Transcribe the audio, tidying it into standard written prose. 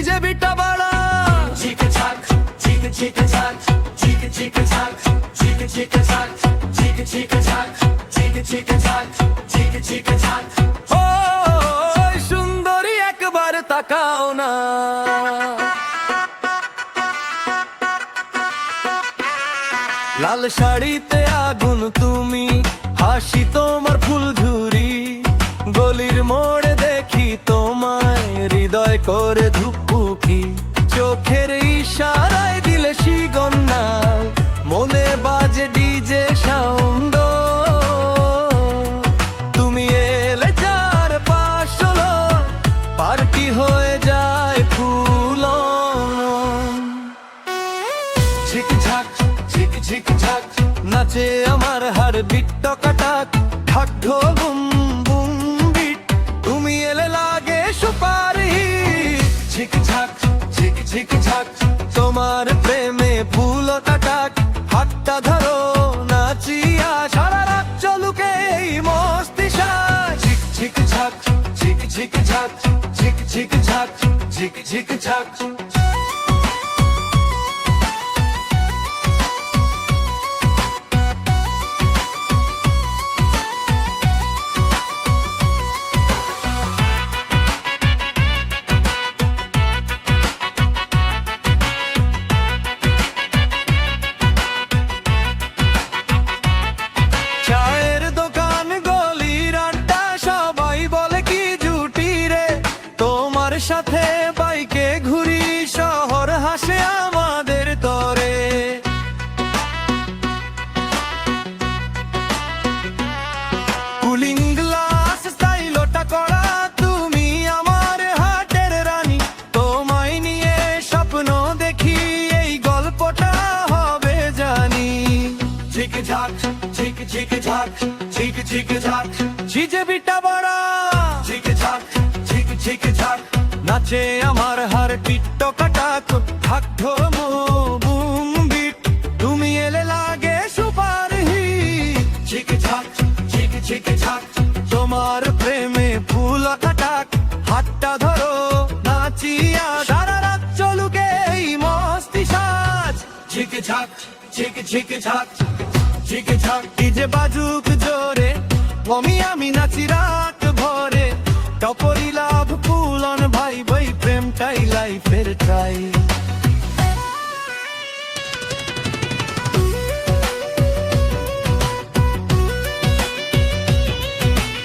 DJ beta বাড়া Chicka chack, chicka chicka chack, chicka chicka chack, chicka chicka chack, chicka chicka chack, chicka chicka chack, chicka chicka chack. ও সুন্দরী একবার তাকাও না লাল শাড়িতে আগুন তুমি হাসি তোমার ফুলঝুরি গলির মোড়ে দেখি তোমায় হৃদয় করে ধুকপুকি চোখের ইশারায় দিলে শিগন্না মনে বাজে ডিজে সাউন্ড তুমি এলে চার পাঁচ ষোলো পার্টি হয়ে যায় ফুল Chick-a-chack, chick-a-chick-a-chack. নাচে আমার হার বিট টকাটাক ঠাক ঢোল বুম বুম বিট তুমি এলে লাগে সুপার হিট Chick-a-chack, chick-a-chick-a-chack. তোমার প্রেমে ফুল টাটাক হাতটা ধরো নাচিয়া সারা রাত চলুকে এই মস্তি সাজ Chick-a-chack, chick-a-chick-a-chack, chick-a-chick-a-chack, chick-a-chick-a-chack. চায়ের দোকান গলির আড্ডা সবাই বলে কি জুটি রে তোমার সাথে বাইকে ঘুরি শহর হাসে আমাদের তরে কুলিং গ্লাস স্টাইলটা করা তুমি আমার হাটের রানী তোমায় নিয়ে স্বপ্ন দেখি এই গল্পটা হবে জানি Chick-a-chack, chick-a-chick-a-chack, chick-a-chick-a-chack. DJ beta বাড়া Chick-a-chack, chick-a-chick-a-chack. নাচে আমার হার টিট্টো কাটাক ঠাক ঢোল বুম বিট তুমি এলে লাগে সুপার হিট Chick-a-chack, chick-a-chick-a-chack. তোমার প্রেমে ফুল কাটাক হাতটা ধরো নাচিয়া সারা রাত চলুকে এই মস্তি সাজ Chick-a-chack, chick-a-chick-a-chack, chick-a-chack. ডিজে বাজুক জোরে আমি নাচি রাত ভরে টপরি লাভ ফুল